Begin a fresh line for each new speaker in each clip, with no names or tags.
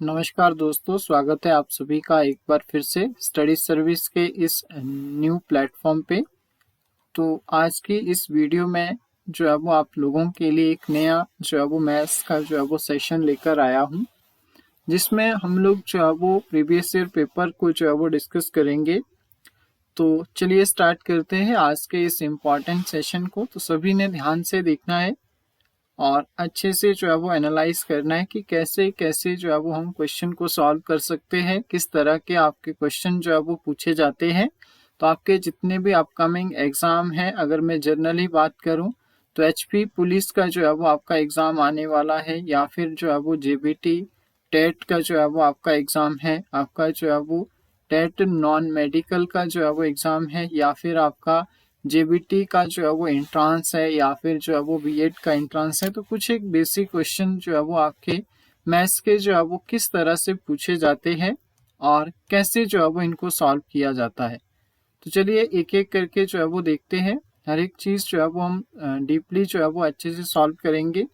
नमस्कार दोस्तों, स्वागत है आप सभी का एक बार फिर से स्टडी सर्विस के इस न्यू प्लेटफॉर्म पे। तो आज की इस वीडियो में जो है वो आप लोगों के लिए एक नया जो है वो मैथ्स का जो है वो सेशन लेकर आया हूँ, जिसमें हम लोग जो है वो प्रीवियस ईयर पेपर को जो है वो डिस्कस करेंगे। तो चलिए स्टार्ट करते हैं आज के इस इम्पॉर्टेंट सेशन को। तो सभी ने ध्यान से देखना है और अच्छे से जो है वो एनालाइज करना है कि कैसे कैसे जो है वो हम क्वेश्चन को सॉल्व कर सकते हैं, किस तरह के आपके क्वेश्चन जो है वो पूछे जाते हैं। तो आपके जितने भी अपकमिंग एग्जाम हैं, अगर मैं जनरली बात करूं तो एचपी पुलिस का जो है वो आपका एग्जाम आने वाला है, या फिर जो है वो जेबीटी टेट का जो है वो आपका एग्जाम है, आपका जो है वो टेट नॉन मेडिकल का जो है वो एग्जाम है, या फिर आपका जेबीटी का जो है वो एंट्रांस है, या फिर जो है वो बीएड का एंट्रांस है। तो कुछ एक बेसिक क्वेश्चन जो है वो आपके मैथ्स के जो है वो किस तरह से पूछे जाते हैं और कैसे जो है वो इनको सॉल्व किया जाता है। तो चलिए एक एक करके जो है वो देखते हैं। हर एक चीज जो है वो हम डीपली जो है वो अच्छे से सॉल्व करेंगे।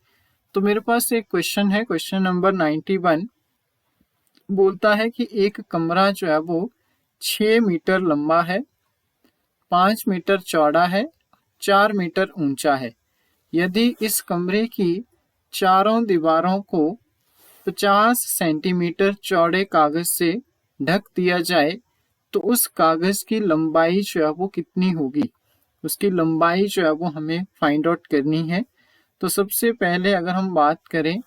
तो मेरे पास एक क्वेश्चन है, क्वेश्चन नंबर 91 बोलता है कि एक कमरा जो है वो 6 मीटर लंबा है, 5 मीटर चौड़ा है, 4 मीटर ऊंचा है। यदि इस कमरे की चारों दीवारों को 50 सेंटीमीटर चौड़े कागज से ढक दिया जाए तो उस कागज की लंबाई जो है वो कितनी होगी। उसकी लंबाई जो है वो हमें फाइंड आउट करनी है। तो सबसे पहले अगर हम बात करें,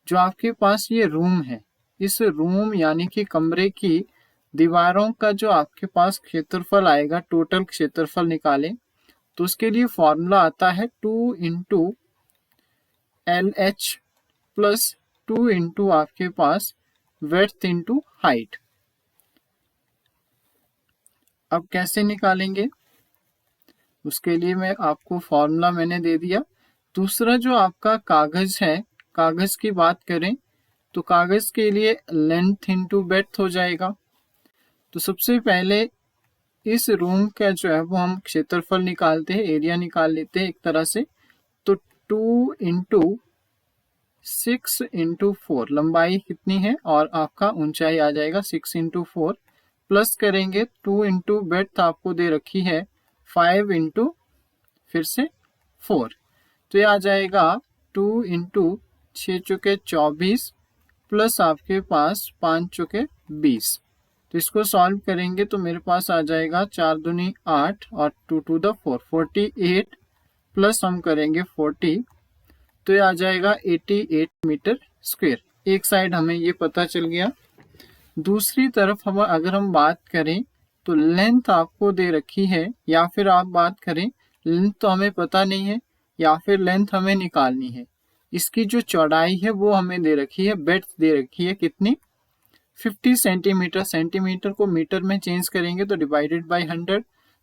जो आपके पास ये रूम है, इस रूम यानी कि कमरे की दीवारों का जो आपके पास क्षेत्रफल आएगा, टोटल क्षेत्रफल निकालें तो उसके लिए फॉर्मूला आता है 2 इंटू LH प्लस 2 इंटू आपके पास विड्थ इंटू हाइट। अब कैसे निकालेंगे, उसके लिए मैं आपको फॉर्मूला मैंने दे दिया। दूसरा जो आपका कागज है, कागज की बात करें तो कागज के लिए लेंथ इंटू ब्रेड्थ हो जाएगा। तो सबसे पहले इस रूम का जो है वो हम क्षेत्रफल निकालते हैं, एरिया निकाल लेते हैं एक तरह से। तो 2 इंटू 6 इंटू 4 लंबाई कितनी है और आपका ऊंचाई आ जाएगा 6 इंटू 4, प्लस करेंगे 2 इंटू ब्रेड्थ आपको दे रखी है 5 इंटू फिर से 4। तो ये आ जाएगा 2 इंटू 6 चुके 24 प्लस आपके पास 5 चुके 20। तो इसको सॉल्व करेंगे तो मेरे पास आ जाएगा 4 दूनी 8 और 2 टू द 4 48 प्लस हम करेंगे 40, तो ये आ जाएगा 88 मीटर स्क्वायर। एक साइड हमें ये पता चल गया। दूसरी तरफ हम अगर हम बात करें तो लेंथ आपको दे रखी है, या फिर आप बात करें लेंथ तो हमें पता नहीं है, या फिर लेंथ हमें निकालनी है। इसकी जो चौड़ाई है वो हमें दे रखी है, ब्रेड्थ दे रखी है कितनी, 50 सेंटीमीटर। सेंटीमीटर को मीटर में चेंज करेंगे तो डिवाइडेड बाय 100,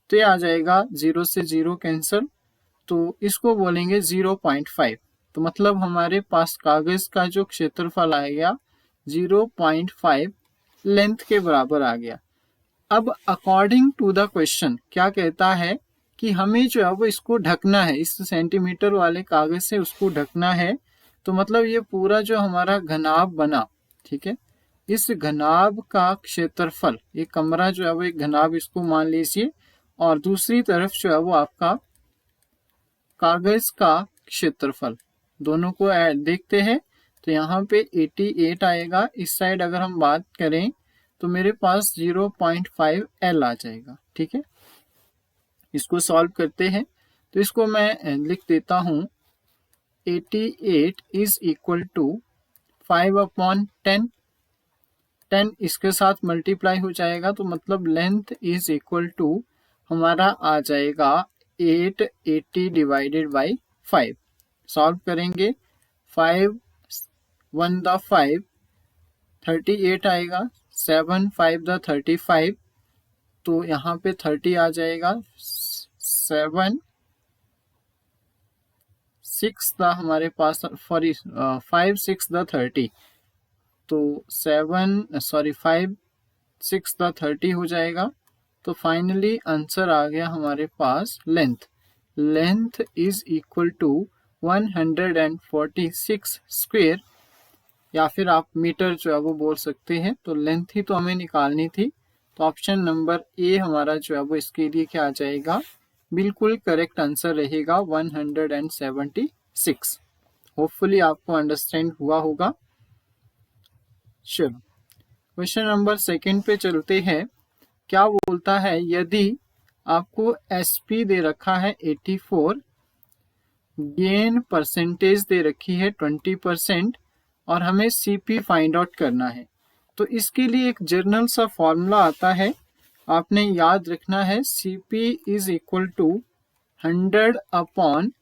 तो ये आ जाएगा 0 से 0 कैंसिल, तो इसको बोलेंगे 0.5। तो मतलब हमारे पास कागज का जो क्षेत्रफल आएगा 0.5 लेंथ के बराबर आ गया। अब अकॉर्डिंग टू द क्वेश्चन क्या कहता है कि हमें जो है वो इसको ढकना है, इस सेंटीमीटर वाले कागज से उसको ढकना है। तो मतलब ये पूरा जो हमारा घनाभ बना, ठीक है, इस घनाभ का क्षेत्रफल, ये कमरा जो है वो एक घनाभ इसको मान लीजिए, और दूसरी तरफ जो है वो आपका कागज का क्षेत्रफल, दोनों को देखते हैं। तो यहाँ पे 88 आएगा, इस साइड अगर हम बात करें तो मेरे पास 0.5 L आ जाएगा। ठीक है, इसको सॉल्व करते हैं तो इसको मैं लिख देता हूँ 88 इज इक्वल टू 5/10, 10 इसके साथ मल्टीप्लाई हो जाएगा, तो मतलब लेंथ इज इक्वल टू हमारा आ जाएगा 880 डिवाइडेड बाई 5। सॉल्व करेंगे 5 1 द 5 38 आएगा, 7 5 द 35, तो यहाँ पे 30 आ जाएगा, 7 6 द हमारे पास 5 6 द 30, तो 5 6 द 30 हो जाएगा। तो फाइनली आंसर आ गया हमारे पास length is equal to 146 square, या फिर आप मीटर जो है वो बोल सकते हैं। तो लेंथ ही तो हमें निकालनी थी, तो ऑप्शन नंबर ए हमारा जो है वो इसके लिए क्या आ जाएगा, बिल्कुल करेक्ट आंसर रहेगा 176। होपफुली आपको अंडरस्टैंड हुआ होगा। चलो क्वेश्चन नंबर सेकंड पे चलते हैं। क्या बोलता है, यदि आपको एसपी दे रखा है 84, गेन परसेंटेज दे रखी है 20% और हमें सीपी फाइंड आउट करना है, तो इसके लिए एक जर्नल सा फॉर्मूला आता है, आपने याद रखना है। CP is equal to 100 upon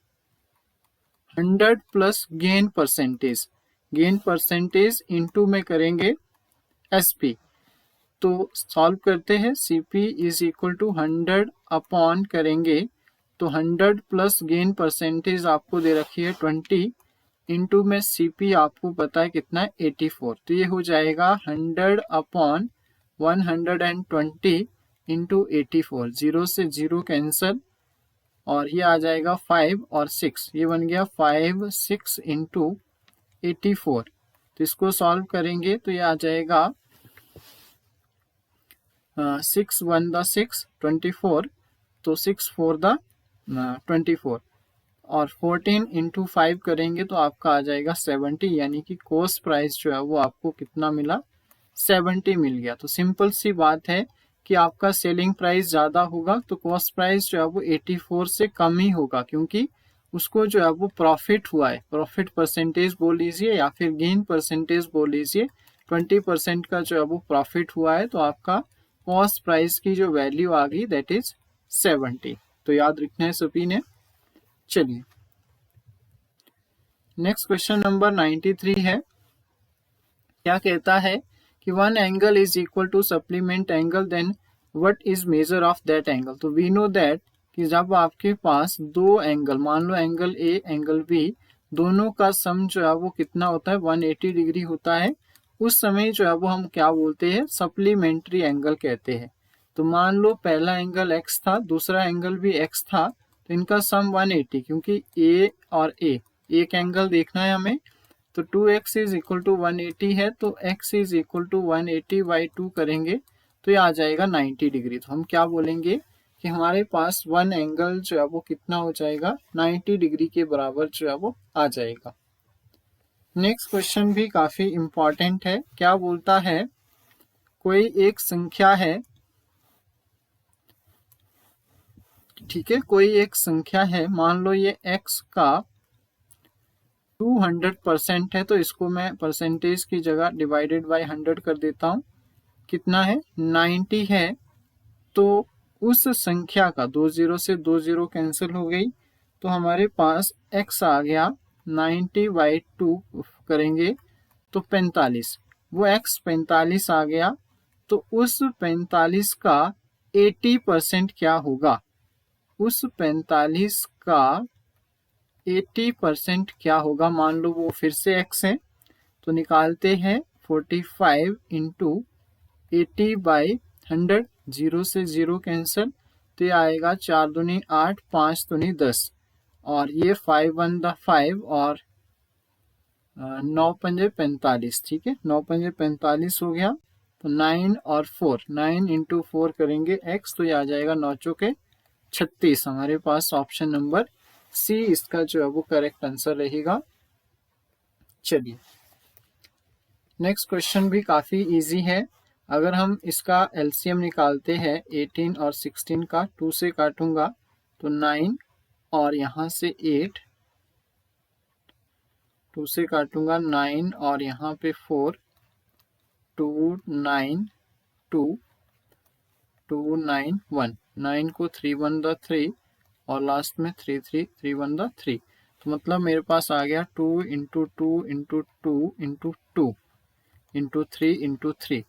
100 plus gain percentage, gain percentage into में करेंगे एसपी। तो सॉल्व करते हैं। CP is equal to 100 upon करेंगे तो 100 प्लस गेन परसेंटेज आपको दे रखी है 20, इनटू में सीपी आपको पता है कितना है 84, तो ये हो जाएगा 100 अपॉन 120 इंटू 84, 0 से 0 कैंसल और ये आ जाएगा 5 और 6, ये बन गया 5 6 इंटू 84। तो इसको सॉल्व करेंगे तो ये आ जाएगा 6 1 द 6 24, तो 6 4 द 24 और 14 इंटू 5 करेंगे तो आपका आ जाएगा 70, यानी कि कॉस्ट प्राइस जो है वो आपको कितना मिला, 70 मिल गया। तो सिंपल सी बात है कि आपका सेलिंग प्राइस ज़्यादा होगा तो कॉस्ट प्राइस जो है वो 84 से कम ही होगा, क्योंकि उसको जो है वो प्रॉफिट हुआ है, प्रॉफिट परसेंटेज बोल लीजिए या फिर गेन परसेंटेज बोल लीजिए, 20% का जो है वो प्रॉफिट हुआ है, तो आपका कॉस्ट प्राइस की जो वैल्यू आ गई दैट इज 70। तो याद रखना है सभी ने। चलिए नेक्स्ट क्वेश्चन नंबर 93 है। क्या कहता है कि one angle is equal to supplement angle, then what is measure of that angle. तो वी नो दैट कि जब आपके पास दो एंगल, मान लो एंगल ए एंगल बी, दोनों का सम जो है वो कितना होता है 180 डिग्री होता है, उस समय जो है वो हम क्या बोलते हैं, सप्लीमेंट्री एंगल कहते हैं। तो मान लो पहला एंगल x था, दूसरा एंगल भी x था, तो इनका सम 180, क्योंकि a और a एक एंगल देखना है हमें, तो 2x इज इक्वल टू 180 है, तो x is equal to 180 by 2 करेंगे तो ये आ जाएगा 90 डिग्री। तो हम क्या बोलेंगे कि हमारे पास वन एंगल जो है वो कितना हो जाएगा, 90 डिग्री के बराबर जो है वो आ जाएगा। नेक्स्ट क्वेश्चन भी काफी इंपॉर्टेंट है। क्या बोलता है, कोई एक संख्या है, ठीक है, कोई एक संख्या है, मान लो ये x का 200% है, तो इसको मैं परसेंटेज की जगह डिवाइडेड बाय 100 कर देता हूँ, कितना है 90 है। तो उस संख्या का 20 से 20 कैंसिल हो गई, तो हमारे पास x आ गया 90 बाई 2 करेंगे तो 45, वो x 45 आ गया। तो उस 45 का 80% क्या होगा, उस 45 का 80% क्या होगा, मान लो वो फिर से x है, तो निकालते हैं 45 इंटू 80 बाई 100, 0 से 0 कैंसिल, तो ये आएगा 4 दूनी 8, 5 दूनी 10 और ये 5 1 द 5 और 9 पंजे 45, ठीक है, 9 पंजे 45 हो गया। तो 9 और 4, 9 इंटू 4 करेंगे x, तो ये आ जाएगा 9 चौके 36। हमारे पास ऑप्शन नंबर सी इसका जो है वो करेक्ट आंसर रहेगा। चलिए नेक्स्ट क्वेश्चन भी काफी इजी है। अगर हम इसका एलसीएम निकालते हैं 18 और 16 का, 2 से काटूंगा तो 9 और यहाँ से 8, 2 से काटूंगा 9 और यहाँ पे 4, 2 9 2 2 9 1, 9 को 3 1 द 3 और लास्ट में 3 3 3 1 द 3, तो मतलब मेरे पास आ गया 2 into 2 into 2 into 2 into 3 into 3।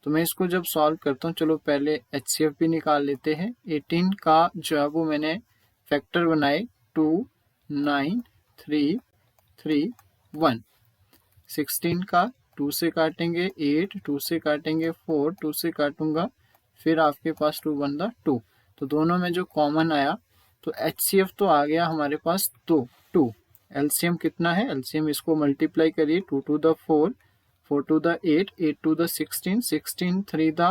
तो मैं इसको जब सॉल्व करता हूँ, चलो पहले एचसीएफ भी निकाल लेते हैं। 18 का जो है वो मैंने फैक्टर बनाए 2 9 3 3 1, 16 का 2 से काटेंगे 8, 2 से काटेंगे 4, 2 से काटूंगा फिर आपके पास 2 1 द 2, तो दोनों में जो कॉमन आया तो एचसीएफ तो आ गया हमारे पास 2। एलसीएम कितना है, एलसीएम इसको मल्टीप्लाई करिए 2 to the 4, 4 to the 8, 8 to the 16, 16 3 the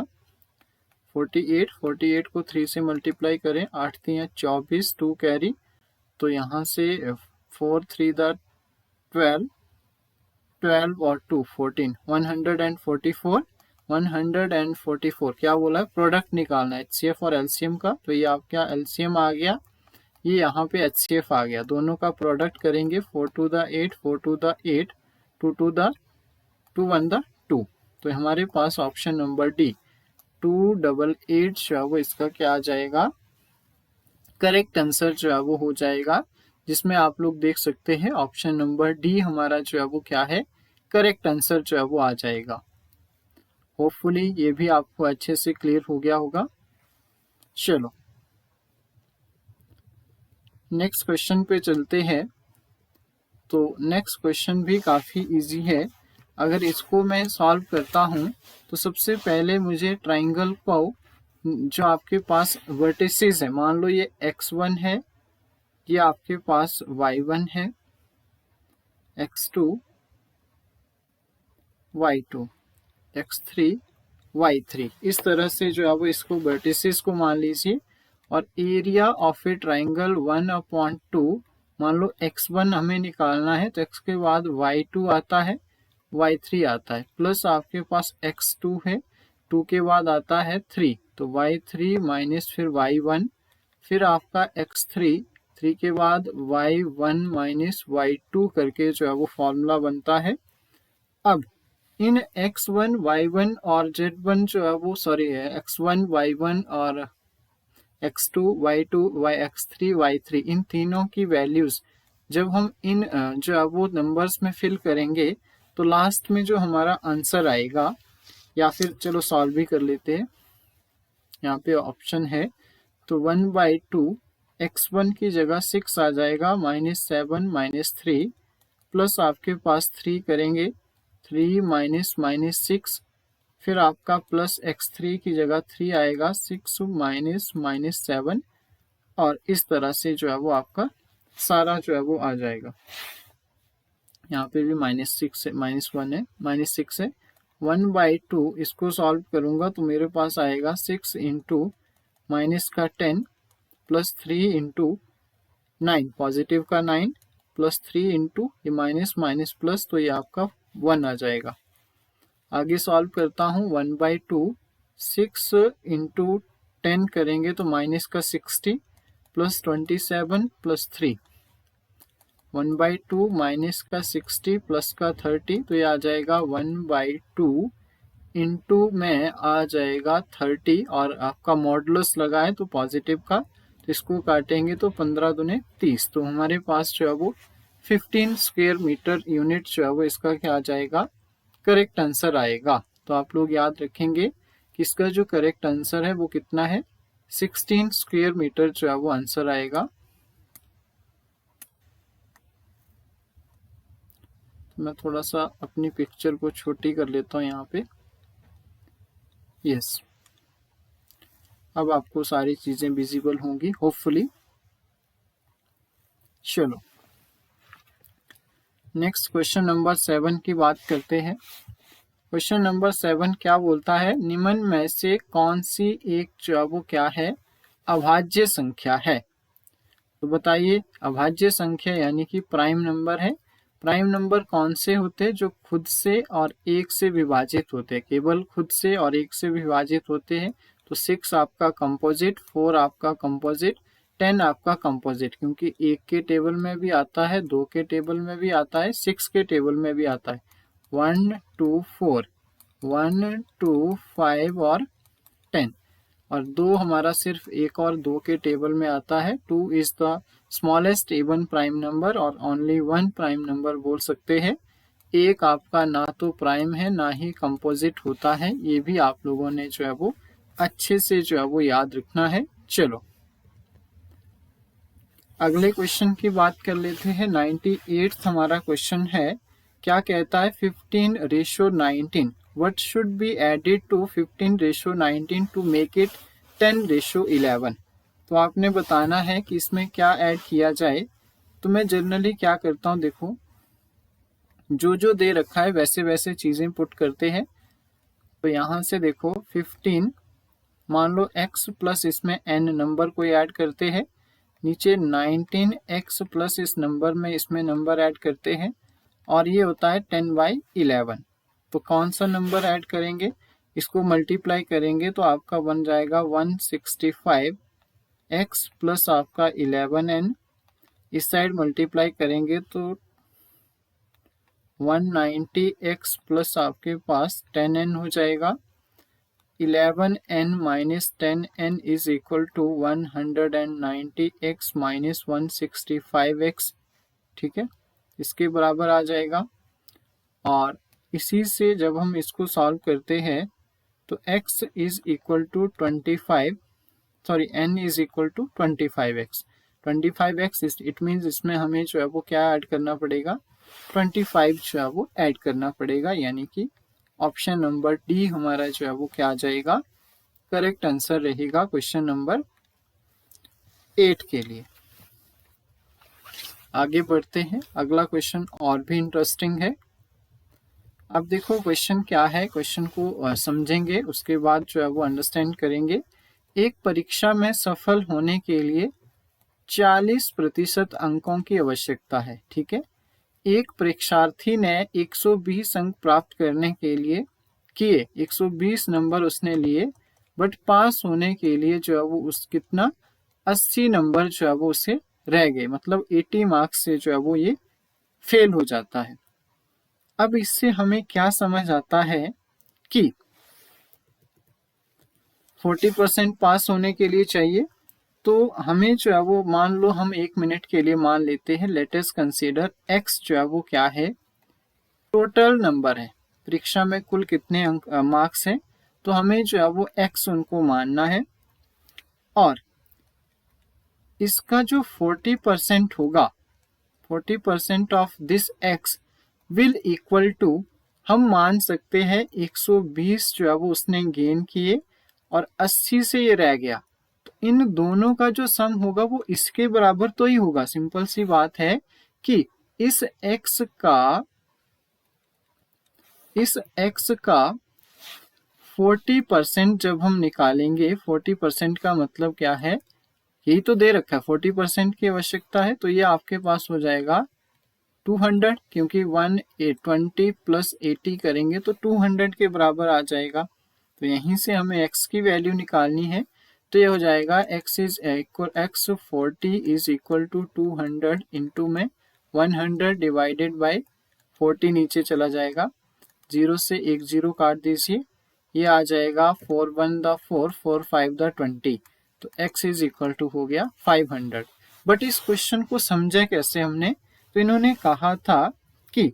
48, 48 को 3 से मल्टीप्लाई करें, 8 3 24, 2 कैरी, तो यहाँ से 4 3 the 12, 12 और 2 14, 144, 144 क्या बोला है, प्रोडक्ट निकालना है HCF और LCM का, तो ये आपका LCM आ गया, ये यहाँ पे HCF आ गया, दोनों का प्रोडक्ट करेंगे 4 to the 8, 4 to the 8, 2 to the 2 1 the 2, तो हमारे पास ऑप्शन नंबर डी 288 जो है वो इसका क्या आ जाएगा, करेक्ट आंसर जो है वो हो जाएगा, जिसमें आप लोग देख सकते हैं ऑप्शन नंबर डी हमारा जो है वो क्या है, करेक्ट आंसर जो है वो आ जाएगा। होपफुली ये भी आपको अच्छे से क्लियर हो गया होगा। चलो नेक्स्ट क्वेश्चन पे चलते हैं। तो नेक्स्ट क्वेश्चन भी काफ़ी इजी है। अगर इसको मैं सॉल्व करता हूँ तो सबसे पहले मुझे ट्राइंगल को जो आपके पास वर्टिसेस है, मान लो ये x1 है, ये आपके पास y1 है, x2 y2, x3 y3, इस तरह से जो है वो इसको वर्टिसेस को मान लीजिए। और एरिया ऑफ ए ट्राइंगल 1/2, मान लो x1 हमें निकालना है, तो x के बाद y2 आता है, y3 आता है, प्लस आपके पास x2 है, 2 के बाद आता है 3, तो y3 माइनस फिर y1, फिर आपका x3, 3 के बाद y1 माइनस y2 करके जो है वो फॉर्मूला बनता है। अब इन x1 y1 और z1 जो है वो सॉरी है x1 y1 और x2 y2 x3 y3, इन तीनों की वैल्यूज जब हम इन जो है वो नंबर्स में फिल करेंगे तो लास्ट में जो हमारा आंसर आएगा, या फिर चलो सॉल्व भी कर लेते हैं, यहाँ पे ऑप्शन है, तो 1/2 x1 की जगह 6 आ जाएगा, -7 -3, प्लस आपके पास 3 करेंगे, 3 माइनस -6, फिर आपका प्लस x3 की जगह 3 आएगा, 6 माइनस -7, और इस तरह से जो है वो आपका सारा जो है वो आ जाएगा। यहाँ पे भी -6 है, -1 है, -6 है। 1/2 इसको सॉल्व करूंगा तो मेरे पास आएगा 6 इंटू माइनस का 10 प्लस 3 इंटू 9, पॉजिटिव का 9 प्लस 3 इंटू ये माइनस माइनस प्लस, तो ये आपका 1 आ जाएगा। आगे सॉल्व करता हूँ, 1/2 6 इंटू 10 करेंगे तो माइनस का 60 प्लस 27 प्लस 3, 1/2 माइनस का 60 प्लस का 30, तो ये आ जाएगा 1/2 इंटू में आ जाएगा 30, और आपका मॉडुलस लगा है तो पॉजिटिव का, तो इसको काटेंगे तो 15 दूने 30, तो हमारे पास जो है वो 15 स्क्वायर मीटर यूनिट जो है वो इसका क्या आ जाएगा, करेक्ट आंसर आएगा। तो आप लोग याद रखेंगे कि इसका जो करेक्ट आंसर है वो कितना है, 16 स्क्वायर मीटर जो है वो आंसर आएगा। तो मैं थोड़ा सा अपनी पिक्चर को छोटी कर लेता हूँ यहाँ पे, यस, अब आपको सारी चीजें विजिबल होंगी होपफुली। चलो नेक्स्ट क्वेश्चन नंबर 7 की बात करते हैं। क्वेश्चन नंबर 7 क्या बोलता है, निम्न में से कौन सी एक जो है वो क्या है, अभाज्य संख्या है। तो बताइए, अभाज्य संख्या यानी कि प्राइम नंबर है। प्राइम नंबर कौन से होते हैं, जो खुद से और एक से विभाजित होते हैं, केवल खुद से और एक से विभाजित होते हैं। तो 6 आपका कंपोजिट, 4 आपका कंपोजिट, 10 आपका कंपोजिट, क्योंकि 1 के टेबल में भी आता है, 2 के टेबल में भी आता है, 6 के टेबल में भी आता है। 1 2 4, 1 2 5 और 10, और 2 हमारा सिर्फ 1 और 2 के टेबल में आता है। 2 is the smallest even prime number और ओनली 1 प्राइम नंबर बोल सकते हैं। एक आपका ना तो प्राइम है ना ही कंपोजिट होता है, ये भी आप लोगों ने जो है वो अच्छे से जो है वो याद रखना है। चलो अगले क्वेश्चन की बात कर लेते हैं। 98 हमारा क्वेश्चन है, क्या कहता है, 15:19 what should be added to 15:19 to make it 10:11। तो आपने बताना है कि इसमें क्या ऐड किया जाए। तो मैं जनरली क्या करता हूँ, देखो जो दे रखा है वैसे वैसे चीजें पुट करते हैं। तो यहाँ से देखो 15, मान लो x प्लस इसमें n नंबर को ऐड करते हैं, नीचे 19x प्लस इस नंबर में इसमें नंबर ऐड करते हैं, और ये होता है 10/11। तो कौन सा नंबर ऐड करेंगे, इसको मल्टीप्लाई करेंगे तो आपका बन जाएगा 165x प्लस आपका 11n, इस साइड मल्टीप्लाई करेंगे तो 190x प्लस आपके पास 10n हो जाएगा। 11n minus 10n is equal to 190x minus 165x, ठीक है, इसके बराबर आ जाएगा। और इसी से जब हम इसको सॉल्व करते हैं तो x is equal to 25, sorry n is equal to 25x। 25x it means इसमें हमें जो है वो क्या ऐड करना पड़ेगा, 25 जो है वो ऐड करना पड़ेगा, यानी कि ऑप्शन नंबर डी हमारा जो है वो क्या आ जाएगा, करेक्ट आंसर रहेगा क्वेश्चन नंबर 8 के लिए। आगे बढ़ते हैं, अगला क्वेश्चन और भी इंटरेस्टिंग है। अब देखो क्वेश्चन क्या है, क्वेश्चन को समझेंगे उसके बाद जो है वो अंडरस्टैंड करेंगे। एक परीक्षा में सफल होने के लिए 40% अंकों की आवश्यकता है, ठीक है। एक परीक्षार्थी ने 120 अंक प्राप्त करने के लिए 120 नंबर उसने लिए, बट पास होने के लिए जो है वो उस कितना 80 नंबर जो है वो उसे रह गए, मतलब 80 मार्क्स से जो है वो ये फेल हो जाता है। अब इससे हमें क्या समझ आता है कि 40% पास होने के लिए चाहिए, तो हमें जो है वो मान लो हम 1 मिनट के लिए मान लेते हैं, लेट अस कंसीडर x जो है वो क्या है, टोटल नंबर है, परीक्षा में कुल कितने अंक मार्क्स हैं, तो हमें जो है वो x उनको मानना है। और इसका जो 40% होगा, 40% of this x will equal to, हम मान सकते हैं 120 जो है वो उसने गेन किए और 80 से ये रह गया, तो इन दोनों का जो सम होगा वो इसके बराबर तो ही होगा। सिंपल सी बात है कि इस x का 40% जब हम निकालेंगे, 40% का मतलब क्या है, यही तो दे रखा है 40% की आवश्यकता है, तो ये आपके पास हो जाएगा 200, क्योंकि 120 प्लस 80 करेंगे तो 200 के बराबर आ जाएगा। तो यहीं से हमें x की वैल्यू निकालनी है, तो ये हो जाएगा x 40 is equal to 200 into में 100 डिवाइडेड बाई 40, नीचे चला जाएगा, 0 से 1 0 काट दीजिए, ये आ जाएगा 4 1 द 4 4 5 द 20, तो x इज इक्वल टू हो गया 500। बट इस क्वेश्चन को समझे कैसे हमने, तो इन्होंने कहा था कि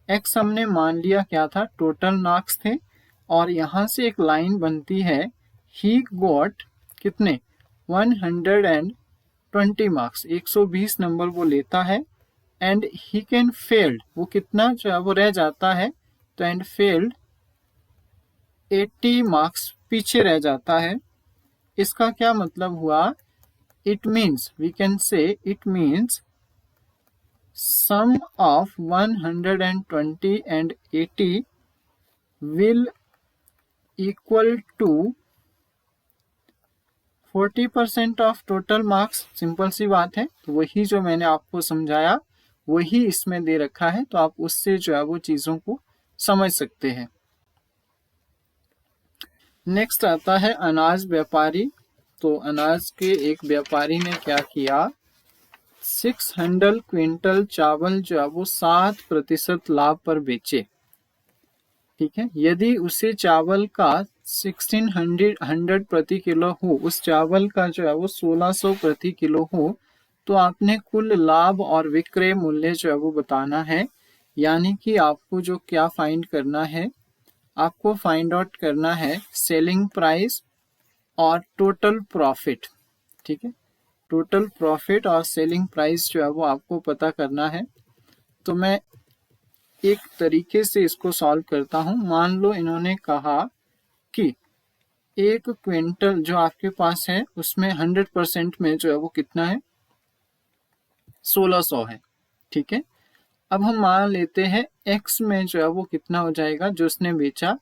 x हमने मान लिया क्या था, टोटल मार्क्स थे, और यहाँ से एक लाइन बनती है, ही गॉट कितने 120 मार्क्स, 120 नंबर वो लेता है, एंड ही कैन फेल्ड, वो कितना जो है वो रह जाता है, तो एंड फेल्ड 80 मार्क्स पीछे रह जाता है। इसका क्या मतलब हुआ, it means we can say it means sum of 120 and 80 will equal to 40% of total marks। Simple सी बात है, तो वही जो मैंने आपको समझाया वही इसमें दे रखा है, तो आप उससे जो है वो चीजों को समझ सकते हैं। नेक्स्ट आता है अनाज व्यापारी। तो अनाज के एक व्यापारी ने क्या किया, 600 क्विंटल चावल जो है वो 7% लाभ पर बेचे, ठीक है। यदि उसे चावल का 1600 प्रति किलो हो, उस चावल का जो है वो 1600 प्रति किलो हो, तो आपने कुल लाभ और विक्रय मूल्य जो है वो बताना है। यानी कि आपको जो क्या फाइंड करना है, आपको फाइंड आउट करना है सेलिंग प्राइस और टोटल प्रॉफिट, ठीक है। टोटल प्रॉफिट और सेलिंग प्राइस जो है वो आपको पता करना है। तो मैं एक तरीके से इसको सॉल्व करता हूं। मान लो इन्होंने कहा कि 1 क्विंटल जो आपके पास है उसमें 100% में जो है वो कितना है, 1600 है, ठीक है। अब हम मान लेते हैं एक्स में जो है वो कितना हो जाएगा जो उसने बेचा,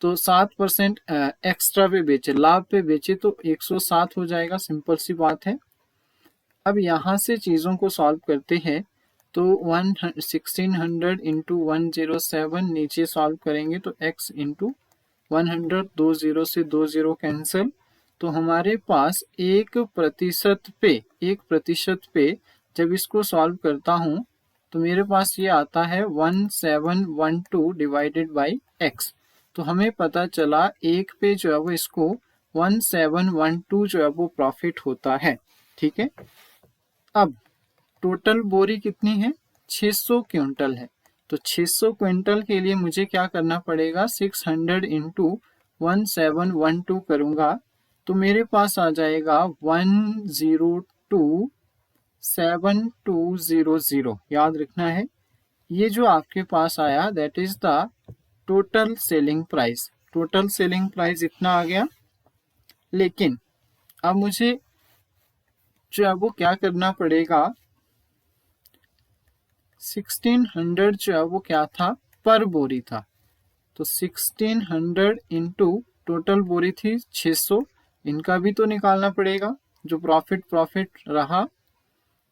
तो 7% एक्स्ट्रा पे बेचे, लाभ पे बेचे, तो 107 हो जाएगा। सिंपल सी बात है। अब यहाँ से चीज़ों को सॉल्व करते हैं तो 1600 इंटू 107 नीचे सॉल्व करेंगे तो x इंटू 100, 2 जीरो से 2 जीरो कैंसिल, तो हमारे पास 1% पे जब इसको सॉल्व करता हूँ तो मेरे पास ये आता है 1712 डिवाइडेड बाई x। तो हमें पता चला एक पे जो है वो इसको 1712 जो है वो प्रॉफिट होता है। ठीक है। अब टोटल बोरी कितनी है, 600 क्विंटल है। तो 600 क्विंटल के लिए मुझे क्या करना पड़ेगा, 600 इंटू 1712 करूंगा तो मेरे पास आ जाएगा 1027200। याद रखना है, ये जो आपके पास आया that is the total selling price. Total selling price इतना आ गया। लेकिन अब मुझे जो है वो क्या करना पड़ेगा, 1600 जो है वो क्या था, पर बोरी था। तो 1600 इंटू टोटल बोरी थी 600, इनका भी तो निकालना पड़ेगा जो प्रॉफिट रहा।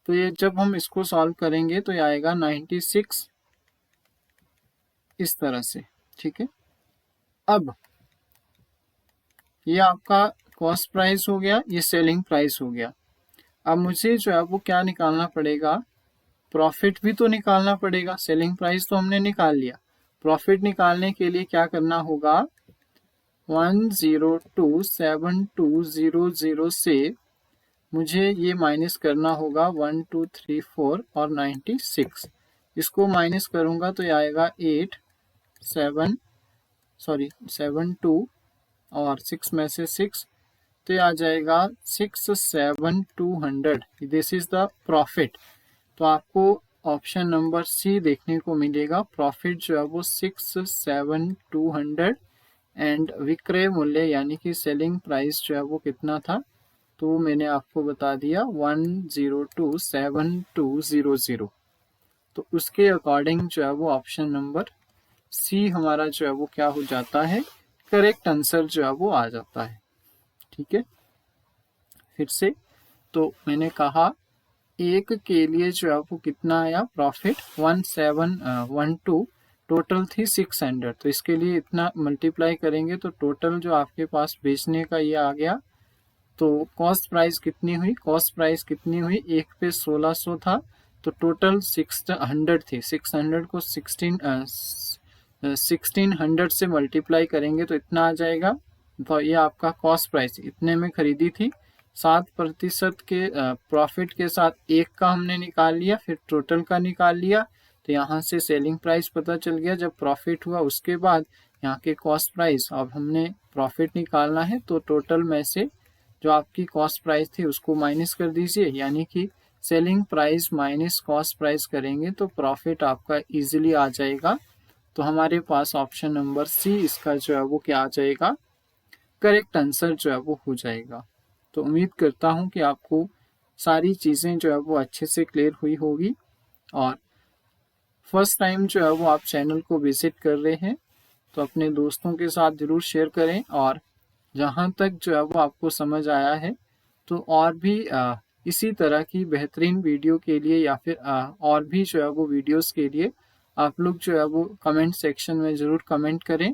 तो ये जब हम इसको सॉल्व करेंगे तो ये आएगा 96 इस तरह से। ठीक है। अब ये आपका कॉस्ट प्राइस हो गया, ये सेलिंग प्राइस हो गया। अब मुझे जो है वो क्या निकालना पड़ेगा, प्रॉफिट भी तो निकालना पड़ेगा। सेलिंग प्राइस तो हमने निकाल लिया, प्रॉफिट निकालने के लिए क्या करना होगा, 1027200 से मुझे ये माइनस करना होगा 1234 और 96। इसको माइनस करूंगा तो ये आएगा 72 और 6 में से 6, तो ये आ जाएगा 67200। This is the profit. तो आपको ऑप्शन नंबर सी देखने को मिलेगा। प्रॉफिट जो है वो 67200 एंड विक्रय मूल्य यानी कि सेलिंग प्राइस जो है वो कितना था, तो मैंने आपको बता दिया 1027200। तो उसके अकॉर्डिंग जो है वो ऑप्शन नंबर सी हमारा जो है वो क्या हो जाता है, करेक्ट आंसर जो है वो आ जाता है। ठीक है। फिर से तो मैंने कहा एक के लिए जो है वो कितना आया प्रॉफिट, 1712, टोटल थी 600, तो इसके लिए इतना मल्टीप्लाई करेंगे तो टोटल जो आपके पास बेचने का ये आ गया। तो कॉस्ट प्राइस कितनी हुई, कॉस्ट प्राइस कितनी हुई, एक पे 1600 था तो टोटल 600 थी। 600 को 1600 से मल्टीप्लाई करेंगे तो इतना आ जाएगा। तो ये आपका कॉस्ट प्राइस इतने में खरीदी थी। 7% के प्रॉफिट के साथ एक का हमने निकाल लिया, फिर टोटल का निकाल लिया, तो यहाँ से सेलिंग प्राइस पता चल गया। जब प्रॉफिट हुआ उसके बाद यहाँ के कॉस्ट प्राइस, अब हमने प्रॉफिट निकालना है तो टोटल में से जो आपकी कॉस्ट प्राइस थी उसको माइनस कर दीजिए, यानी कि selling price minus cost price करेंगे तो प्रॉफिट आपका इजीली आ जाएगा। तो हमारे पास ऑप्शन नंबर सी इसका जो है वो क्या आ जाएगा, करेक्ट आंसर जो है वो हो जाएगा। तो उम्मीद करता हूँ कि आपको सारी चीज़ें जो है वो अच्छे से क्लियर हुई होगी। और फर्स्ट टाइम जो है वो आप चैनल को विजिट कर रहे हैं तो अपने दोस्तों के साथ ज़रूर शेयर करें। और जहाँ तक जो है वो आपको समझ आया है तो और भी इसी तरह की बेहतरीन वीडियो के लिए या फिर और भी जो है वो वीडियोस के लिए आप लोग जो है वो कमेंट सेक्शन में ज़रूर कमेंट करें।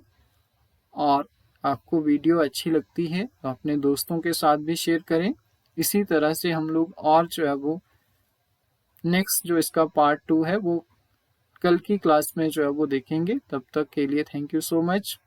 और आपको वीडियो अच्छी लगती है तो अपने दोस्तों के साथ भी शेयर करें। इसी तरह से हम लोग और जो है वो नेक्स्ट जो इसका पार्ट 2 है वो कल की क्लास में जो है वो देखेंगे। तब तक के लिए थैंक यू सो मच।